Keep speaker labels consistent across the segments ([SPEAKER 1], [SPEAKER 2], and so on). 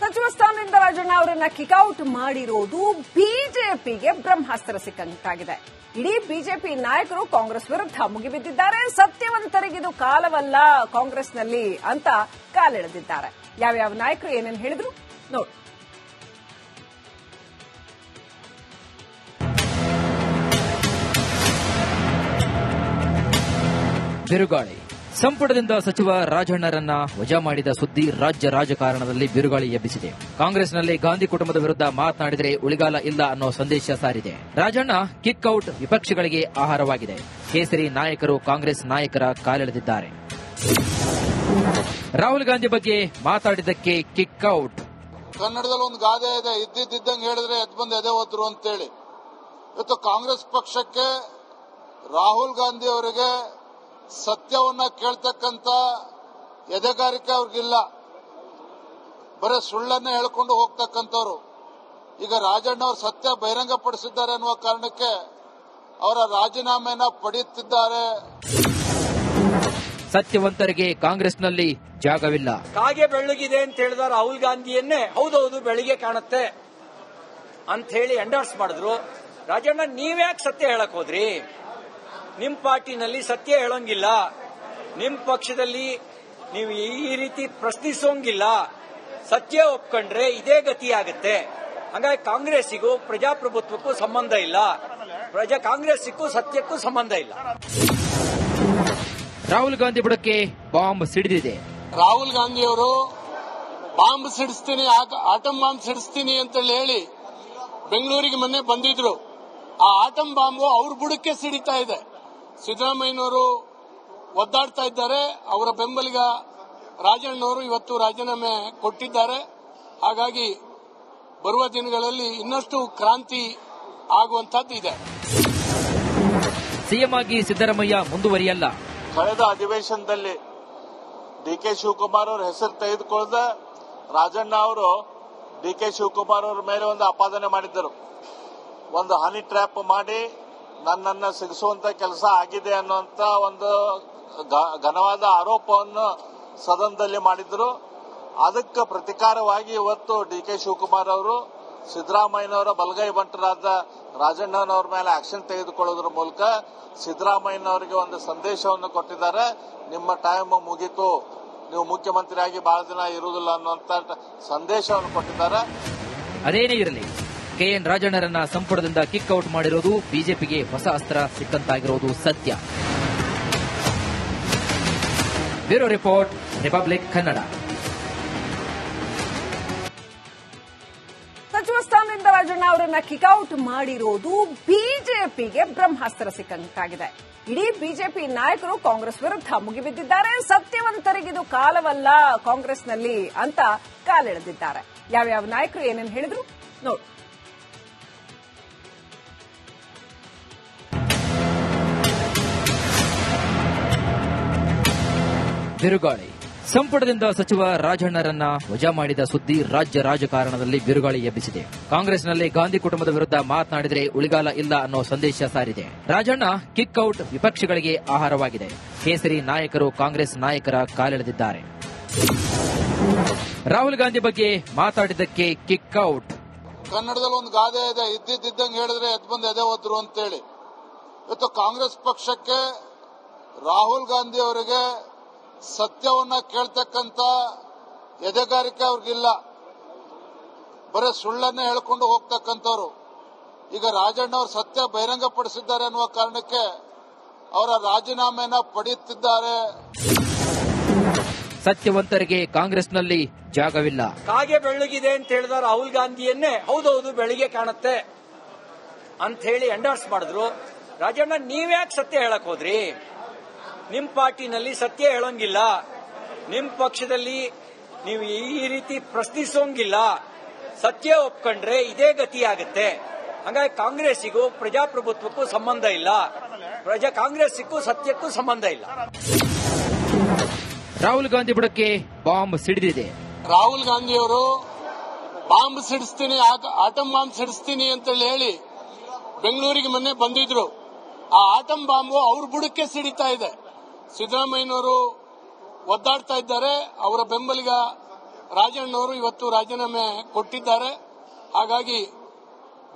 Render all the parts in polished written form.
[SPEAKER 1] ಸಚಿವ ಸ್ಥಾನದಿಂದ ರಾಜಣ್ಣ ಅವರನ್ನ ಕಿಕ್ಔಟ್ ಮಾಡಿರೋದು ಬಿಜೆಪಿಗೆ ಬ್ರಹ್ಮಾಸ್ತ್ರ ಸಿಕ್ಕಂತಾಗಿದೆ. ಇಡೀ ಬಿಜೆಪಿ ನಾಯಕರು ಕಾಂಗ್ರೆಸ್ ವಿರುದ್ಧ ಮುಗಿಬಿದ್ದಿದ್ದಾರೆ. ಸತ್ಯವಂತರಿಗಿದು ಕಾಲವಲ್ಲ ಕಾಂಗ್ರೆಸ್ನಲ್ಲಿ ಅಂತ ಕಾಲೆಳೆದಿದ್ದಾರೆ. ಯಾವ್ಯಾವ ನಾಯಕರು ಏನೇನು ಹೇಳಿದ್ರು ನೋಡಿ.
[SPEAKER 2] ಬಿರುಗಾಳಿ ಸಂಪುಟದಿಂದ ಸಚಿವ ರಾಜಣ್ಣರನ್ನ ವಜಾ ಮಾಡಿದ ಸುದ್ದಿ ರಾಜ್ಯ ರಾಜಕಾರಣದಲ್ಲಿ ಬಿರುಗಾಳಿ ಎಬ್ಬಿಸಿದೆ. ಕಾಂಗ್ರೆಸ್ನಲ್ಲಿ ಗಾಂಧಿ ಕುಟುಂಬದ ವಿರುದ್ಧ ಮಾತನಾಡಿದರೆ ಉಳಿಗಾಲ ಇಲ್ಲ ಅನ್ನೋ ಸಂದೇಶ ಸಾರಿದೆ. ರಾಜಣ್ಣ ಕಿಕ್ಔಟ್ ವಿಪಕ್ಷಗಳಿಗೆ ಆಹಾರವಾಗಿದೆ. ಕೇಸರಿ ನಾಯಕರು ಕಾಂಗ್ರೆಸ್ ನಾಯಕರ ಕಾಲೆಳೆದಿದ್ದಾರೆ. ರಾಹುಲ್ ಗಾಂಧಿ ಬಗ್ಗೆ ಮಾತಾಡಿದ್ದಕ್ಕೆ ಕಿಕ್ಔಟ್.
[SPEAKER 3] ಕನ್ನಡದಲ್ಲಿ ಒಂದು ಗಾದೆ ಇದೆ, ಇದ್ದಿದ್ದಂಗೆ ಹೇಳಿದ್ರೆ ಎದ್ದು ಬಂದು ಎದೆ ಹೋದ್ರು ಅಂತೇಳಿ. ಇವತ್ತು ಕಾಂಗ್ರೆಸ್ ಪಕ್ಷಕ್ಕೆ ರಾಹುಲ್ ಗಾಂಧಿ ಅವರಿಗೆ ಸತ್ಯವನ್ನ ಕೇಳ್ತಕ್ಕಂತ ಎದೆಗಾರಿಕೆ ಅವ್ರಿಗಿಲ್ಲ. ಬರೀ ಸುಳ್ಳನ್ನೇ ಹೇಳ್ಕೊಂಡು ಹೋಗ್ತಕ್ಕಂಥವ್ರು. ಈಗ ರಾಜಣ್ಣ ಅವರು ಸತ್ಯ ಬಹಿರಂಗಪಡಿಸಿದ್ದಾರೆ ಅನ್ನುವ ಕಾರಣಕ್ಕೆ ಅವರ ರಾಜೀನಾಮೆನ ಪಡೆಯುತ್ತಿದ್ದಾರೆ.
[SPEAKER 2] ಸತ್ಯವಂತರಿಗೆ ಕಾಂಗ್ರೆಸ್ನಲ್ಲಿ ಜಾಗವಿಲ್ಲ.
[SPEAKER 4] ಕಾಗೆ ಬೆಳ್ಳಗಿದೆ ಅಂತ ಹೇಳಿದ ರಾಹುಲ್ ಗಾಂಧಿಯನ್ನೇ ಹೌದೌದು ಬೆಳಿಗ್ಗೆ ಕಾಣುತ್ತೆ ಅಂತ ಹೇಳಿ ಎಂಡರ್ಸ್ ಮಾಡಿದ್ರು. ರಾಜಣ್ಣ ನೀವ್ಯಾಕೆ ಸತ್ಯ ಹೇಳಕ್ ಹೋದ್ರಿ? ನಿಮ್ ಪಾರ್ಟಿನಲ್ಲಿ ಸತ್ಯ ಹೇಳೋಂಗಿಲ್ಲ, ನಿಮ್ ಪಕ್ಷದಲ್ಲಿ ನೀವು ಈ ರೀತಿ ಪ್ರಶ್ನಿಸೋಂಗಿಲ್ಲ. ಸತ್ಯ ಒಪ್ಕೊಂಡ್ರೆ ಇದೇ ಗತಿ ಆಗುತ್ತೆ. ಹಾಗಾಗಿ ಕಾಂಗ್ರೆಸ್ಸಿಗೂ ಪ್ರಜಾಪ್ರಭುತ್ವಕ್ಕೂ ಸಂಬಂಧ ಇಲ್ಲ, ಕಾಂಗ್ರೆಸ್ಸಿಗೂ ಸತ್ಯಕ್ಕೂ ಸಂಬಂಧ ಇಲ್ಲ.
[SPEAKER 2] ರಾಹುಲ್ ಗಾಂಧಿ ಬುಡಕ್ಕೆ ಬಾಂಬ್ ಸಿಡಿದಿದೆ.
[SPEAKER 3] ರಾಹುಲ್ ಗಾಂಧಿ ಅವರು ಬಾಂಬ್ ಸಿಡಿಸ್ತೀನಿ, ಆಟಂ ಬಾಂಬ್ ಸಿಡಿಸ್ತೀನಿ ಅಂತ ಹೇಳಿ ಬೆಂಗಳೂರಿಗೆ ಮೊನ್ನೆ ಬಂದಿದ್ರು. ಆ ಆಟಂ ಬಾಂಬು ಅವ್ರ ಬುಡಕ್ಕೆ ಸಿಡಿತಾ ಇದೆ. ಸಿದ್ದರಾಮಯ್ಯನವರು ಒದ್ದಾಡ್ತಾ ಇದ್ದಾರೆ. ಅವರ ಬೆಂಬಲಿಗ ರಾಜಣ್ಣವರು ಇವತ್ತು ರಾಜೀನಾಮೆ ಕೊಟ್ಟಿದ್ದಾರೆ. ಹಾಗಾಗಿ ಬರುವ ದಿನಗಳಲ್ಲಿ ಇನ್ನಷ್ಟು ಕ್ರಾಂತಿ ಆಗುವಂತದ್ದು ಇದೆ.
[SPEAKER 2] ಸಿಎಂ ಆಗಿ ಸಿದ್ದರಾಮಯ್ಯ ಮುಂದುವರಿಯಲ್ಲ.
[SPEAKER 5] ಕಳೆದ ಅಧಿವೇಶನದಲ್ಲಿ ಡಿಕೆ ಶಿವಕುಮಾರ್ ಅವರ ಹೆಸರು ತೆಗೆದುಕೊಳ್ಳದ ರಾಜಣ್ಣ ಅವರು ಡಿಕೆ ಶಿವಕುಮಾರ್ ಅವರ ಮೇಲೆ ಒಂದು ಆಪಾದನೆ ಮಾಡಿದ್ದರು. ಒಂದು ಹನಿ ಟ್ರ್ಯಾಪ್ ಮಾಡಿ ನನ್ನನ್ನು ಸಿಗಿಸುವಂತ ಕೆಲಸ ಆಗಿದೆ ಅನ್ನುವಂತ ಒಂದು ಘನವಾದ ಆರೋಪವನ್ನು ಸದನದಲ್ಲಿ ಮಾಡಿದ್ರು. ಅದಕ್ಕೆ ಪ್ರತಿಕಾರವಾಗಿ ಇವತ್ತು ಡಿಕೆ ಶಿವಕುಮಾರ್ ಅವರು ಸಿದ್ದರಾಮಯ್ಯನವರ ಬಲಗೈ ಬಂಟರಾದ ರಾಜಣ್ಣನವರ ಮೇಲೆ ಆಕ್ಷನ್ ತೆಗೆದುಕೊಳ್ಳೋದ್ರ ಮೂಲಕ ಸಿದ್ದರಾಮಯ್ಯನವರಿಗೆ ಒಂದು ಸಂದೇಶವನ್ನು ಕೊಟ್ಟಿದ್ದಾರೆ. ನಿಮ್ಮ ಟೈಮ್ ಮುಗೀತು, ನೀವು ಮುಖ್ಯಮಂತ್ರಿಯಾಗಿ ಬಹಳ ದಿನ ಇರುವುದಿಲ್ಲ ಅನ್ನುವಂತ ಸಂದೇಶವನ್ನು ಕೊಟ್ಟಿದ್ದಾರೆ.
[SPEAKER 2] ಅದೇನೇ ಇರಲಿ, ಕೆಎನ್ ರಾಜಣ್ಣರನ್ನ ಸಂಪುಟದಿಂದ ಕಿಕ್ಔಟ್ ಮಾಡಿರೋದು ಬಿಜೆಪಿಗೆ ಹೊಸ ಅಸ್ತ್ರ ಸಿಕ್ಕಂತಾಗಿರೋದು ಸತ್ಯ. Bureau report, republic Kannada.
[SPEAKER 1] ಸಚಿವ ಸ್ಥಾನದಿಂದ ರಾಜಣ್ಣ ಅವರನ್ನ ಕಿಕ್ಔಟ್ ಮಾಡಿರೋದು ಬಿಜೆಪಿಗೆ ಬ್ರಹ್ಮಾಸ್ತ್ರ ಸಿಕ್ಕಂತಾಗಿದೆ. ಇಡೀ ಬಿಜೆಪಿ ನಾಯಕರು ಕಾಂಗ್ರೆಸ್ ವಿರುದ್ಧ ಮುಗಿಬಿದ್ದಿದ್ದಾರೆ. ಸತ್ಯವಂತರಿಗಿದು ಕಾಲವಲ್ಲ ಕಾಂಗ್ರೆಸ್ನಲ್ಲಿ ಅಂತ ಕಾಲೆಳೆದಿದ್ದಾರೆ. ಯಾವ್ಯಾವ ನಾಯಕರು ಏನೇನು ಹೇಳಿದ್ರು ನೋಡಿ.
[SPEAKER 2] ಬಿರುಗಾಳಿ ಸಂಪುಟದಿಂದ ಸಚಿವ ರಾಜಣ್ಣರನ್ನ ವಜಾ ಮಾಡಿದ ಸುದ್ದಿ ರಾಜ್ಯ ರಾಜಕಾರಣದಲ್ಲಿ ಬಿರುಗಾಳಿ ಎಬ್ಬಿಸಿದೆ. ಕಾಂಗ್ರೆಸ್ನಲ್ಲಿ ಗಾಂಧಿ ಕುಟುಂಬದ ವಿರುದ್ಧ ಮಾತನಾಡಿದರೆ ಉಳಿಗಾಲ ಇಲ್ಲ ಅನ್ನೋ ಸಂದೇಶ ಸಾರಿದೆ. ರಾಜಣ್ಣ ಕಿಕ್ಔಟ್ ವಿಪಕ್ಷಗಳಿಗೆ ಆಹಾರವಾಗಿದೆ. ಕೇಸರಿ ನಾಯಕರು ಕಾಂಗ್ರೆಸ್ ನಾಯಕರ ಕಾಲೆಳೆದಿದ್ದಾರೆ. ರಾಹುಲ್ ಗಾಂಧಿ ಬಗ್ಗೆ ಮಾತಾಡಿದ್ದಕ್ಕೆ ಕಿಕ್ಔಟ್.
[SPEAKER 3] ಕನ್ನಡದಲ್ಲಿ ಒಂದು ಗಾದೆ ಇದೆ, ಇದ್ದಿದ್ದಂಗೆ ಹೇಳಿದ್ರೆ ಎದ್ದು ಬಂದು ಎದೆ ಹೋದ್ರು ಅಂತೇಳಿ. ಇವತ್ತು ಕಾಂಗ್ರೆಸ್ ಪಕ್ಷಕ್ಕೆ ರಾಹುಲ್ ಗಾಂಧಿ ಅವರಿಗೆ ಸತ್ಯವನ್ನ ಕೇಳ್ತಕ್ಕಂತ ಎದೆಗಾರಿಕೆ ಅವ್ರಿಗಿಲ್ಲ. ಬರೀ ಸುಳ್ಳನ್ನೇ ಹೇಳ್ಕೊಂಡು ಹೋಗ್ತಕ್ಕಂಥವ್ರು. ಈಗ ರಾಜಣ್ಣ ಅವರು ಸತ್ಯ ಬಹಿರಂಗಪಡಿಸಿದ್ದಾರೆ ಅನ್ನುವ ಕಾರಣಕ್ಕೆ ಅವರ ರಾಜೀನಾಮೆನ ಪಡೆಯುತ್ತಿದ್ದಾರೆ.
[SPEAKER 2] ಸತ್ಯವಂತರಿಗೆ ಕಾಂಗ್ರೆಸ್ನಲ್ಲಿ ಜಾಗವಿಲ್ಲ.
[SPEAKER 4] ಕಾಗೆ ಬೆಳ್ಳಗಿದೆ ಅಂತ ಹೇಳಿದ ರಾಹುಲ್ ಗಾಂಧಿಯನ್ನೇ ಹೌದೌದು ಬೆಳಿಗ್ಗೆ ಕಾಣುತ್ತೆ ಅಂತ ಹೇಳಿ ಎಂಡರ್ಸ್ ಮಾಡಿದ್ರು. ರಾಜಣ್ಣ ನೀವ್ಯಾಕೆ ಸತ್ಯ ಹೇಳಕ್ ಹೋದ್ರಿ? ನಿಮ್ ಪಾರ್ಟಿನಲ್ಲಿ ಸತ್ಯ ಹೇಳೋಂಗಿಲ್ಲ, ನಿಮ್ ಪಕ್ಷದಲ್ಲಿ ನೀವು ಈ ರೀತಿ ಪ್ರಶ್ನಿಸೋಂಗಿಲ್ಲ. ಸತ್ಯ ಒಪ್ಕೊಂಡ್ರೆ ಇದೇ ಗತಿ ಆಗುತ್ತೆ. ಹಾಗಾಗಿ ಕಾಂಗ್ರೆಸ್ಸಿಗೂ ಪ್ರಜಾಪ್ರಭುತ್ವಕ್ಕೂ ಸಂಬಂಧ ಇಲ್ಲ, ಕಾಂಗ್ರೆಸ್ಸಿಗೂ ಸತ್ಯಕ್ಕೂ ಸಂಬಂಧ ಇಲ್ಲ.
[SPEAKER 2] ರಾಹುಲ್ ಗಾಂಧಿ ಬುಡಕ್ಕೆ ಬಾಂಬ್ ಸಿಡಿದಿದೆ.
[SPEAKER 3] ರಾಹುಲ್ ಗಾಂಧಿ ಅವರು ಬಾಂಬ್ ಸಿಡಿಸ್ತೀನಿ, ಆಟಂ ಬಾಂಬ್ ಸಿಡಿಸ್ತೀನಿ ಅಂತ ಹೇಳಿ ಬೆಂಗಳೂರಿಗೆ ಮೊನ್ನೆ ಬಂದಿದ್ರು. ಆ ಆಟಂ ಬಾಂಬು ಅವ್ರ ಬುಡಕ್ಕೆ ಸಿಡಿತಾ ಇದೆ. ಸಿದ್ದರಾಮಯ್ಯನವರು ಒದ್ದಾಡ್ತಾ ಇದ್ದಾರೆ. ಅವರ ಬೆಂಬಲಿಗ ರಾಜಣ್ಣವರು ಇವತ್ತು ರಾಜೀನಾಮೆ ಕೊಟ್ಟಿದ್ದಾರೆ. ಹಾಗಾಗಿ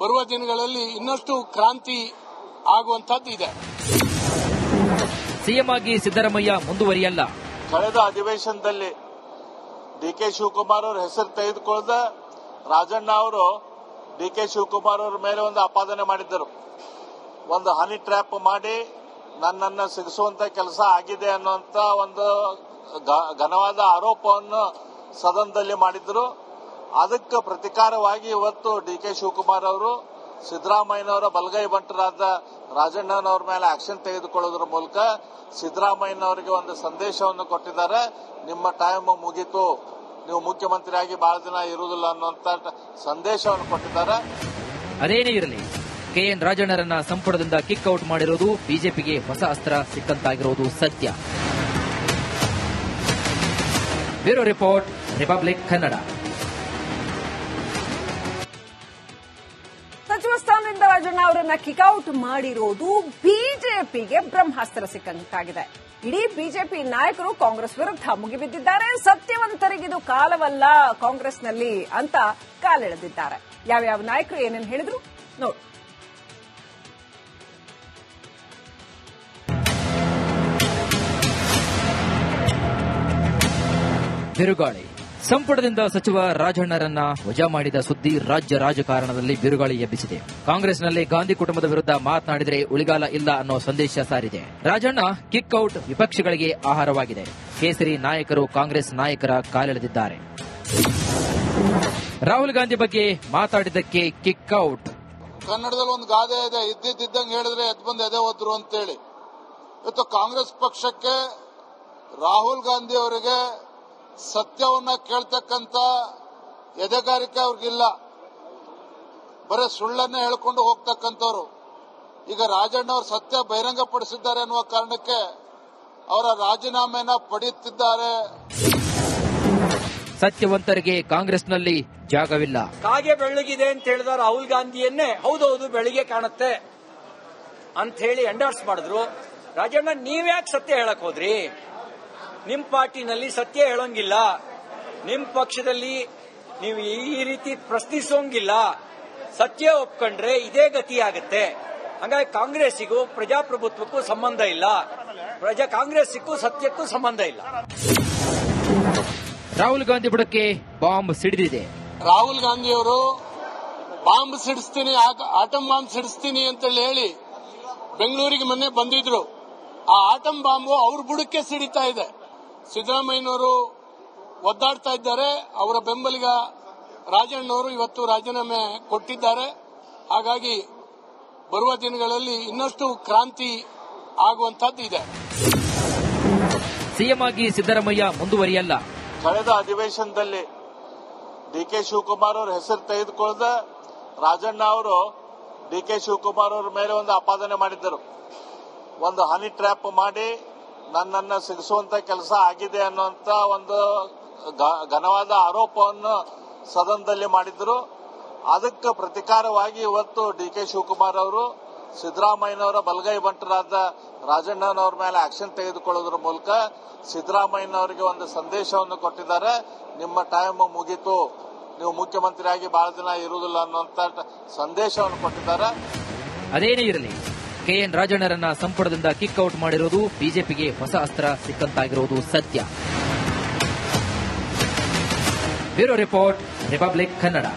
[SPEAKER 3] ಬರುವ ದಿನಗಳಲ್ಲಿ ಇನ್ನಷ್ಟು ಕ್ರಾಂತಿ ಆಗುವಂತದ್ದು ಇದೆ.
[SPEAKER 2] ಸಿಎಂ ಆಗಿ ಸಿದ್ದರಾಮಯ್ಯ ಮುಂದುವರಿಯಲ್ಲ.
[SPEAKER 5] ಕಳೆದ ಅಧಿವೇಶನದಲ್ಲಿ ಡಿಕೆ ಶಿವಕುಮಾರ್ ಅವರ ಹೆಸರು ತೆಗೆದುಕೊಳ್ಳದ ರಾಜಣ್ಣ ಅವರು ಡಿಕೆ ಶಿವಕುಮಾರ್ ಅವರ ಮೇಲೆ ಒಂದು ಆಪಾದನೆ ಮಾಡಿದ್ದರು. ಒಂದು ಹನಿ ಟ್ರ್ಯಾಪ್ ಮಾಡಿ ನನ್ನನ್ನು ಸಿಗಿಸುವಂತ ಕೆಲಸ ಆಗಿದೆ ಅನ್ನುವಂತ ಒಂದು ಘನವಾದ ಆರೋಪವನ್ನು ಸದನದಲ್ಲಿ ಮಾಡಿದ್ರು. ಅದಕ್ಕೆ ಪ್ರತಿಕಾರವಾಗಿ ಇವತ್ತು ಡಿಕೆ ಶಿವಕುಮಾರ್ ಅವರು ಸಿದ್ದರಾಮಯ್ಯನವರ ಬಲಗೈ ಬಂಟರಾದ ರಾಜಣ್ಣನವರ ಮೇಲೆ ಆಕ್ಷನ್ ತೆಗೆದುಕೊಳ್ಳೋದ್ರ ಮೂಲಕ ಸಿದ್ದರಾಮಯ್ಯನವರಿಗೆ ಒಂದು ಸಂದೇಶವನ್ನು ಕೊಟ್ಟಿದ್ದಾರೆ. ನಿಮ್ಮ ಟೈಮ್ ಮುಗೀತು, ನೀವು ಮುಖ್ಯಮಂತ್ರಿಯಾಗಿ ಬಹಳ ದಿನ ಇರುವುದಿಲ್ಲ ಅನ್ನುವಂತ ಸಂದೇಶವನ್ನು ಕೊಟ್ಟಿದ್ದಾರೆ.
[SPEAKER 2] ಅದೇನೇ ಇರಲಿ, ಕೆಎನ್ ರಾಜಣ್ಣರನ್ನ ಸಂಪುಟದಿಂದ ಕಿಕ್ ಔಟ್ ಮಾಡಿರೋದು ಬಿಜೆಪಿಗೆ ಹೊಸ ಅಸ್ತ್ರ ಸಿಕ್ಕಂತಾಗಿರೋದು ಸತ್ಯ. Bureau report, republic Kannada.
[SPEAKER 1] ಸಚಿವ ಸ್ಥಾನದಿಂದ ರಾಜಣ್ಣ ಅವರನ್ನ ಕಿಕ್ಔಟ್ ಮಾಡಿರೋದು ಬಿಜೆಪಿಗೆ ಬ್ರಹ್ಮಾಸ್ತ್ರ ಸಿಕ್ಕಂತಾಗಿದೆ. ಇಡೀ ಬಿಜೆಪಿ ನಾಯಕರು ಕಾಂಗ್ರೆಸ್ ವಿರುದ್ಧ ಮುಗಿಬಿದ್ದಿದ್ದಾರೆ. ಸತ್ಯವಂತರಿಗಿದು ಕಾಲವಲ್ಲ ಕಾಂಗ್ರೆಸ್ನಲ್ಲಿ ಅಂತ ಕಾಲೆಳೆದಿದ್ದಾರೆ. ಯಾವ್ಯಾವ ನಾಯಕರು ಏನೇನು ಹೇಳಿದ್ರು ನೋಡಿ.
[SPEAKER 2] ಬಿರುಗಾಳಿ. ಸಂಪುಟದಿಂದ ಸಚಿವ ರಾಜಣ್ಣರನ್ನ ವಜಾ ಮಾಡಿದ ಸುದ್ದಿ ರಾಜ್ಯ ರಾಜಕಾರಣದಲ್ಲಿ ಬಿರುಗಾಳಿ ಎಬ್ಬಿಸಿದೆ. ಕಾಂಗ್ರೆಸ್ನಲ್ಲಿ ಗಾಂಧಿ ಕುಟುಂಬದ ವಿರುದ್ಧ ಮಾತನಾಡಿದರೆ ಉಳಿಗಾಲ ಇಲ್ಲ ಅನ್ನೋ ಸಂದೇಶ ಸಾರಿದೆ. ರಾಜಣ್ಣ ಕಿಕ್ ಔಟ್ ವಿಪಕ್ಷಗಳಿಗೆ ಆಹಾರವಾಗಿದೆ. ಕೇಸರಿ ನಾಯಕರು ಕಾಂಗ್ರೆಸ್ ನಾಯಕರ ಕಾಲೆಳೆದಿದ್ದಾರೆ. ರಾಹುಲ್ ಗಾಂಧಿ ಬಗ್ಗೆ ಮಾತಾಡಿದ್ದಕ್ಕೆ ಕಿಕ್ ಔಟ್.
[SPEAKER 3] ಕನ್ನಡದಲ್ಲಿ ಒಂದು ಗಾದೆ ಇದೆ, ಇದ್ದಿದ್ದಂಗೆ ಹೇಳಿದ್ರೆ ಎದ್ದು ಬಂದು ಎದೆ ಹೋದ್ರು ಅಂತೇಳಿ. ಇವತ್ತು ಕಾಂಗ್ರೆಸ್ ಪಕ್ಷಕ್ಕೆ ರಾಹುಲ್ ಗಾಂಧಿ ಅವರಿಗೆ ಸತ್ಯವನ್ನ ಕೇಳ್ತಕ್ಕಂತ ಎದೆಗಾರಿಕೆ ಅವ್ರಿಗಿಲ್ಲ. ಬರೀ ಸುಳ್ಳನ್ನೇ ಹೇಳ್ಕೊಂಡು ಹೋಗ್ತಕ್ಕಂಥವ್ರು. ಈಗ ರಾಜಣ್ಣ ಅವರು ಸತ್ಯ ಬಹಿರಂಗಪಡಿಸಿದ್ದಾರೆ ಅನ್ನುವ ಕಾರಣಕ್ಕೆ ಅವರ ರಾಜೀನಾಮೆನ ಪಡೆಯುತ್ತಿದ್ದಾರೆ.
[SPEAKER 2] ಸತ್ಯವಂತರಿಗೆ ಕಾಂಗ್ರೆಸ್ನಲ್ಲಿ ಜಾಗವಿಲ್ಲ.
[SPEAKER 4] ಕಾಗೆ ಬೆಳ್ಳಗಿದೆ ಅಂತ ಹೇಳಿದ ರಾಹುಲ್ ಗಾಂಧಿಯನ್ನೇ ಹೌದೌದು ಬೆಳಿಗ್ಗೆ ಕಾಣುತ್ತೆ ಅಂತ ಹೇಳಿ ಎಂಡರ್ಸ್ ಮಾಡಿದ್ರು. ರಾಜಣ್ಣ ನೀವ್ಯಾಕೆ ಸತ್ಯ ಹೇಳಕ್ ಹೋದ್ರಿ? ನಿಮ್ ಪಾರ್ಟಿನಲ್ಲಿ ಸತ್ಯ ಹೇಳೋಂಗಿಲ್ಲ, ನಿಮ್ ಪಕ್ಷದಲ್ಲಿ ನೀವು ಈ ರೀತಿ ಪ್ರಶ್ನಿಸೋಂಗಿಲ್ಲ. ಸತ್ಯ ಒಪ್ಕೊಂಡ್ರೆ ಇದೇ ಗತಿ ಆಗುತ್ತೆ. ಹಾಗಾಗಿ ಕಾಂಗ್ರೆಸ್ಸಿಗೂ ಪ್ರಜಾಪ್ರಭುತ್ವಕ್ಕೂ ಸಂಬಂಧ ಇಲ್ಲ, ಕಾಂಗ್ರೆಸ್ಸಿಗೂ ಸತ್ಯಕ್ಕೂ ಸಂಬಂಧ ಇಲ್ಲ.
[SPEAKER 2] ರಾಹುಲ್ ಗಾಂಧಿ ಬುಡಕ್ಕೆ ಬಾಂಬ್ ಸಿಡಿದಿದೆ.
[SPEAKER 3] ರಾಹುಲ್ ಗಾಂಧಿ ಅವರು ಬಾಂಬ್ ಸಿಡಿಸ್ತೀನಿ, ಆಟಮ್ ಬಾಂಬ್ ಸಿಡಿಸ್ತೀನಿ ಅಂತ ಹೇಳಿ ಬೆಂಗಳೂರಿಗೆ ಮೊನ್ನೆ ಬಂದಿದ್ರು. ಆ ಆಟಮ್ ಬಾಂಬು ಅವ್ರ ಬುಡಕ್ಕೆ ಸಿಡಿತಾ ಇದೆ. ಸಿದ್ದರಾಮಯ್ಯನವರು ಒದ್ದಾಡ್ತಾ ಇದ್ದಾರೆ. ಅವರ ಬೆಂಬಲಿಗ ರಾಜಣ್ಣವರು ಇವತ್ತು ರಾಜೀನಾಮೆ ಕೊಟ್ಟಿದ್ದಾರೆ. ಹಾಗಾಗಿ ಬರುವ ದಿನಗಳಲ್ಲಿ ಇನ್ನಷ್ಟು ಕ್ರಾಂತಿ ಆಗುವಂತದ್ದು ಇದೆ.
[SPEAKER 2] ಸಿಎಂ ಆಗಿ ಸಿದ್ದರಾಮಯ್ಯ ಮುಂದುವರಿಯಲ್ಲ.
[SPEAKER 5] ಕಳೆದ ಅಧಿವೇಶನದಲ್ಲಿ ಡಿಕೆ ಶಿವಕುಮಾರ್ ಅವರ ಹೆಸರು ತೆಗೆದುಕೊಳ್ಳದ ರಾಜಣ್ಣ ಅವರು ಡಿಕೆ ಶಿವಕುಮಾರ್ ಅವರ ಮೇಲೆ ಒಂದು ಆಪಾದನೆ ಮಾಡಿದ್ದರು. ಒಂದು ಹನಿ ಟ್ರ್ಯಾಪ್ ಮಾಡಿ ನನ್ನನ್ನು ಸಿಗಿಸುವಂತ ಕೆಲಸ ಆಗಿದೆ ಅನ್ನುವಂತ ಒಂದು ಘನವಾದ ಆರೋಪವನ್ನು ಸದನದಲ್ಲಿ ಮಾಡಿದ್ರು. ಅದಕ್ಕೆ ಪ್ರತಿಕಾರವಾಗಿ ಇವತ್ತು ಡಿಕೆ ಶಿವಕುಮಾರ್ ಅವರು ಸಿದ್ದರಾಮಯ್ಯನವರ ಬಲಗೈ ಬಂಟರಾದ ರಾಜಣ್ಣನವರ ಮೇಲೆ ಆಕ್ಷನ್ ತೆಗೆದುಕೊಳ್ಳೋದ್ರ ಮೂಲಕ ಸಿದ್ದರಾಮಯ್ಯನವರಿಗೆ ಒಂದು ಸಂದೇಶವನ್ನು ಕೊಟ್ಟಿದ್ದಾರೆ. ನಿಮ್ಮ ಟೈಮ್ ಮುಗೀತು, ನೀವು ಮುಖ್ಯಮಂತ್ರಿಯಾಗಿ ಬಹಳ ದಿನ ಇರುವುದಿಲ್ಲ ಅನ್ನುವಂತ ಸಂದೇಶವನ್ನು ಕೊಟ್ಟಿದ್ದಾರೆ.
[SPEAKER 2] ಅದೇನೇ ಇರಲಿ, ಕೆಎನ್ ರಾಜಣ್ಣರನ್ನ ಸಂಪುಟದಿಂದ ಕಿಕ್ ಔಟ್ ಮಾಡಿರೋದು ಬಿಜೆಪಿಗೆ ಹೊಸ ಅಸ್ತ್ರ ಸಿಕ್ಕಂತಾಗಿರೋದು ಸತ್ಯ. Bureau report, republic Kannada.